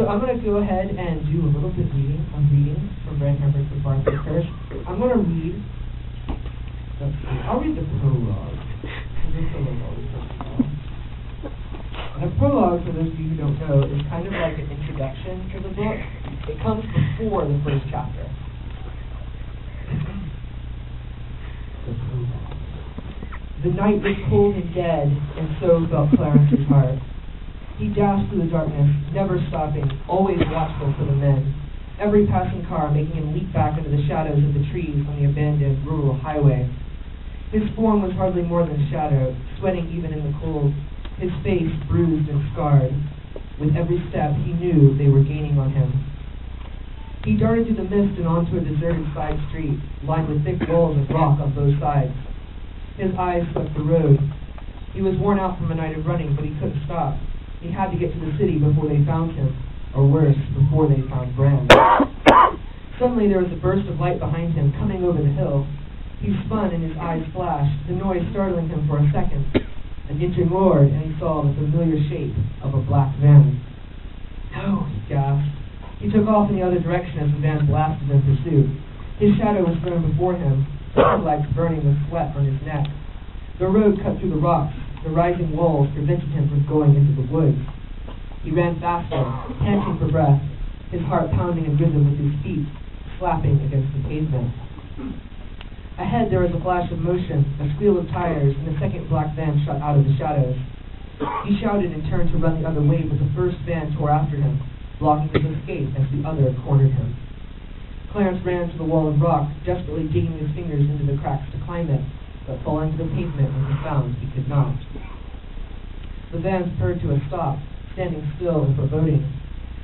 So I'm going to go ahead and do a little bit of reading from Bran Hambric with Farfield Curse. I'm going to read, I'll read the prologue. And the prologue, for those of you who don't know, is kind of like an introduction to the book. It comes before the first chapter. The prologue. The night was cold and dead, and so felt Clarence's heart. He dashed through the darkness, never stopping, always watchful for the men. Every passing car making him leap back into the shadows of the trees on the abandoned rural highway. His form was hardly more than a shadow, sweating even in the cold, his face bruised and scarred. With every step, he knew they were gaining on him. He darted through the mist and onto a deserted side street, lined with thick walls of rock on both sides. His eyes swept the road. He was worn out from a night of running, but he couldn't stop. He had to get to the city before they found him, or worse, before they found Bran. Suddenly there was a burst of light behind him, coming over the hill. He spun and his eyes flashed, the noise startling him for a second. An engine roared, and he saw the familiar shape of a black van. No, he gasped. He took off in the other direction as the van blasted in pursuit. His shadow was thrown before him, the headlights burning with sweat on his neck. The road cut through the rocks. The rising walls prevented him from going into the woods. He ran faster, panting for breath, his heart pounding in rhythm with his feet, slapping against the pavement. Ahead there was a flash of motion, a squeal of tires, and a second black van shot out of the shadows. He shouted and turned to run the other way, but the first van tore after him, blocking his escape as the other cornered him. Clarence ran to the wall of rock, desperately digging his fingers into the cracks to climb it, but falling to the pavement when he found he could not. The van spurred to a stop, standing still and foreboding.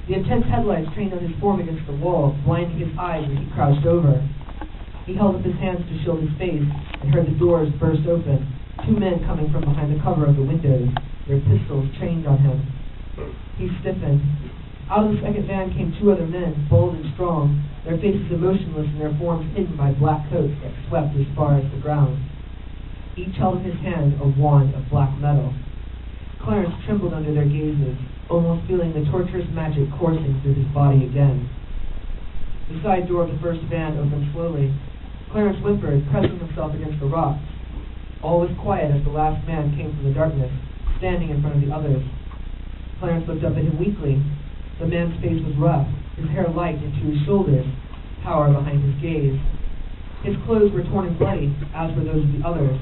The intense headlights trained on his form against the wall, blinding his eyes as he crouched over. He held up his hands to shield his face and heard the doors burst open, two men coming from behind the cover of the windows, their pistols trained on him. He stiffened. Out of the second van came two other men, bold and strong, their faces emotionless and their forms hidden by black coats that swept as far as the ground. Each held in his hand a wand of black metal. Clarence trembled under their gazes, almost feeling the torturous magic coursing through his body again. The side door of the first van opened slowly. Clarence whimpered, pressing himself against the rocks. All was quiet as the last man came from the darkness, standing in front of the others. Clarence looked up at him weakly. The man's face was rough, his hair light into his shoulders, power behind his gaze. His clothes were torn and bloody, as were those of the others.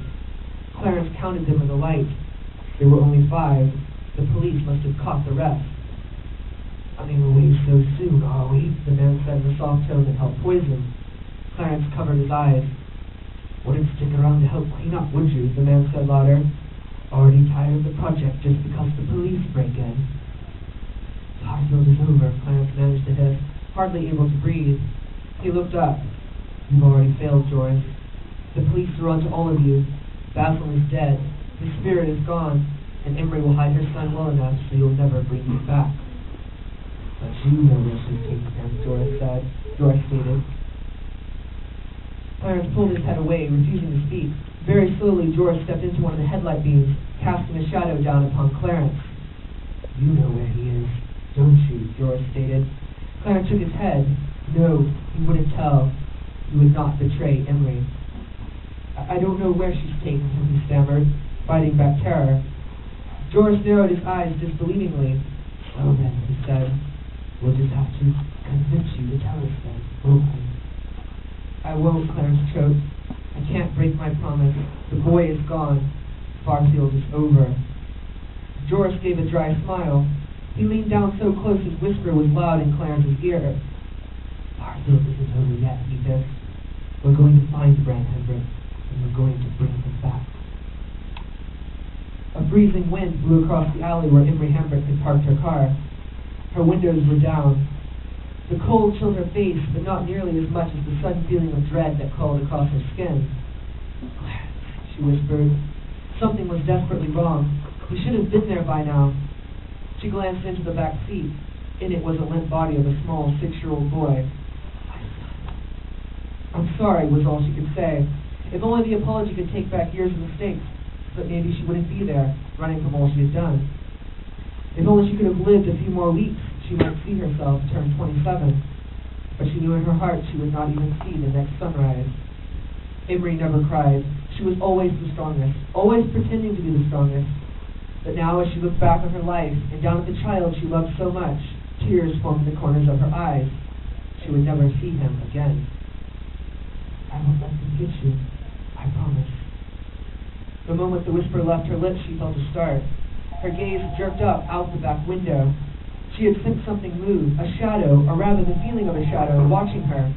Clarence counted them in the light. There were only 5. The police must have caught the rest. Running away so soon, are we? The man said in a soft tone that held poison. Clarence covered his eyes. Wouldn't stick around to help clean up, would you? The man said louder. Already tired of the project just because the police break in. Farfield is over, Clarence managed to hiss, hardly able to breathe. He looked up. You've already failed, Joyce. The police are on to all of you. Basil is dead, his spirit is gone, and Emery will hide her son well enough so you'll never bring him back. But you know where she's taking him, Joyce stated. Clarence pulled his head away, refusing to speak. Very slowly, Joyce stepped into one of the headlight beams, casting a shadow down upon Clarence. You know where he is, don't you? Joyce stated. Clarence shook his head. No, he wouldn't tell. He would not betray Emery. I don't know where she's taking him, he stammered, fighting back terror. Joris narrowed his eyes disbelievingly. Well then, he said, we'll just have to convince you to tell us then, won't we? I won't, Clarence choked. I can't break my promise. The boy is gone. Farfield is over. Joris gave a dry smile. He leaned down so close his whisper was loud in Clarence's ear. Farfield isn't over yet, he hissed. We're going to find Bran Hambric, and we're going to bring him back. A freezing wind blew across the alley where Emery Hambric had parked her car. Her windows were down. The cold chilled her face, but not nearly as much as the sudden feeling of dread that crawled across her skin. Clarence, she whispered. Something was desperately wrong. He should have been there by now. She glanced into the back seat. In it was the limp body of a small 6-year-old boy. My son. I'm sorry, was all she could say. If only the apology could take back years of mistakes, but maybe she wouldn't be there, running from all she had done. If only she could have lived a few more weeks, she might see herself turn 27, but she knew in her heart she would not even see the next sunrise. Imre never cried. She was always the strongest, always pretending to be the strongest. But now as she looked back on her life and down at the child she loved so much, tears formed in the corners of her eyes. She would never see him again. I won't let them get you, I promise. The moment the whisper left her lips, she felt a start. Her gaze jerked up out the back window. She had sensed something move, a shadow, or rather the feeling of a shadow, watching her.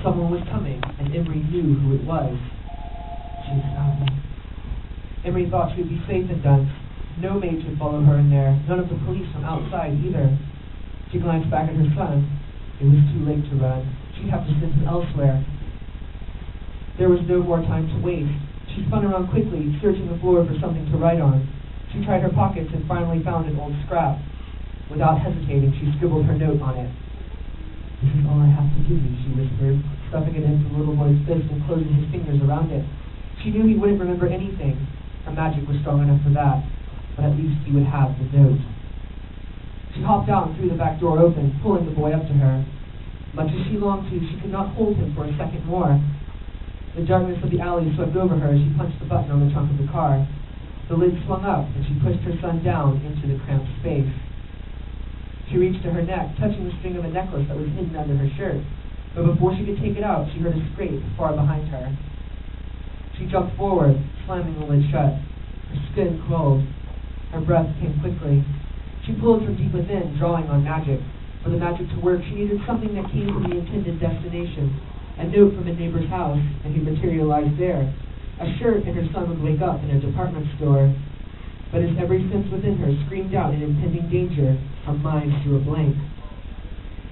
Someone was coming, and Imre knew who it was. She found me. Imre thought she would be safe in Dunst. No maids would follow her in there, none of the police from outside either. She glanced back at her son. It was too late to run. She'd have to send him elsewhere. There was no more time to waste. She spun around quickly, searching the floor for something to write on. She tried her pockets and finally found an old scrap. Without hesitating, she scribbled her note on it. This is all I have to give you, she whispered, stuffing it into the little boy's fist and closing his fingers around it. She knew he wouldn't remember anything. Her magic was strong enough for that, but at least he would have the note. She hopped out and threw the back door open, pulling the boy up to her. Much as she longed to, she could not hold him for a second more. The darkness of the alley swept over her as she punched the button on the trunk of the car. The lid swung up, and she pushed her son down into the cramped space. She reached to her neck, touching the string of a necklace that was hidden under her shirt. But before she could take it out, she heard a scrape far behind her. She jumped forward, slamming the lid shut. Her skin crawled. Her breath came quickly. She pulled from deep within, drawing on magic. For the magic to work, she needed something that came from the intended destination. A note from a neighbor's house, and he materialized there. A shirt and her son would wake up in a department store. But as every sense within her screamed out in impending danger, her mind drew a blank.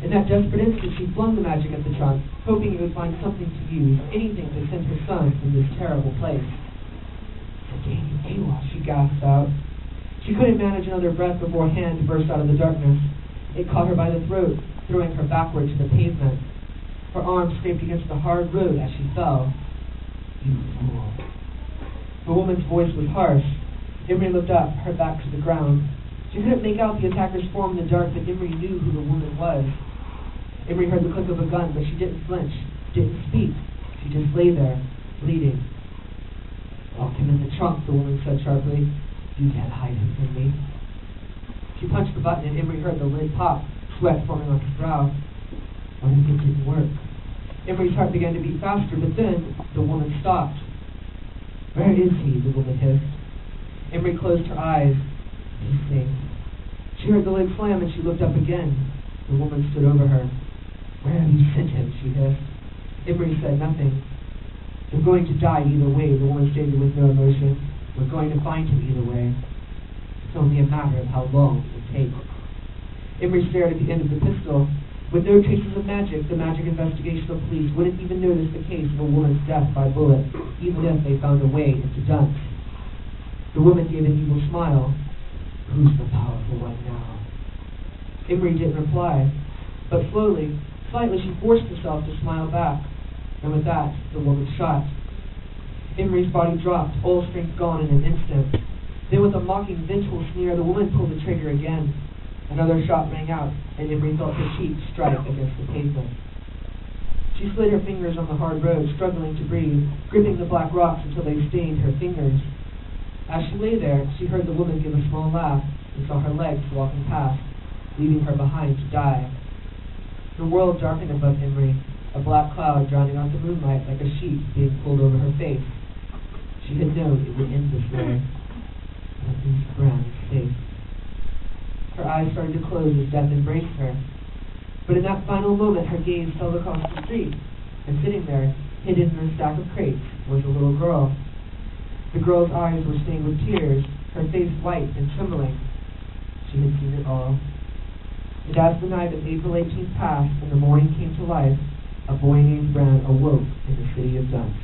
In that desperate instant, she flung the magic at the trunk, hoping it would find something to use, anything to send her son from this terrible place. Dang AWA, she gasped out. She couldn't manage another breath before a hand burst out of the darkness. It caught her by the throat, throwing her backward to the pavement. Her arm scraped against the hard road as she fell. You fool. The woman's voice was harsh. Imre looked up, her back to the ground. She couldn't make out the attacker's form in the dark, but Imre knew who the woman was. Imre heard the click of a gun, but she didn't flinch, didn't speak. She just lay there, bleeding. Lock him in the trunk, the woman said sharply. You can't hide him from me. She punched the button, and Imre heard the lid pop, sweat forming on his brow. What if it didn't work? Imre's heart began to beat faster, but then the woman stopped. Where is he? The woman hissed. Imre closed her eyes. He's safe. She heard the lid slam, and she looked up again. The woman stood over her. Where have you sent him? She hissed. Imre said nothing. You're going to die either way, the woman stated with no emotion. We're going to find him either way. It's only a matter of how long it will take. Imre stared at the end of the pistol. With no traces of magic, the magic investigational police wouldn't even notice the case of a woman's death by bullet, even if they found a way into Dunst. The woman gave an evil smile. Who's the powerful one now? Imre didn't reply, but slowly, slightly, she forced herself to smile back, and with that, the woman shot. Imre's body dropped, all strength gone in an instant. Then with a mocking, vengeful sneer, the woman pulled the trigger again. Another shot rang out, and Imre felt her cheek strike against the pavement. She slid her fingers on the hard road, struggling to breathe, gripping the black rocks until they stained her fingers. As she lay there, she heard the woman give a small laugh and saw her legs walking past, leaving her behind to die. The world darkened above Imre, a black cloud drowning out the moonlight like a sheet being pulled over her face. She had known it would end this way. At least Bran is safe. Her eyes started to close as death embraced her. But in that final moment, her gaze fell across the street, and sitting there, hidden in a stack of crates, was a little girl. The girl's eyes were stained with tears, her face white and trembling. She had seen it all. And as the night of April 18th passed and the morning came to life, a boy named Bran awoke in the city of Dunst.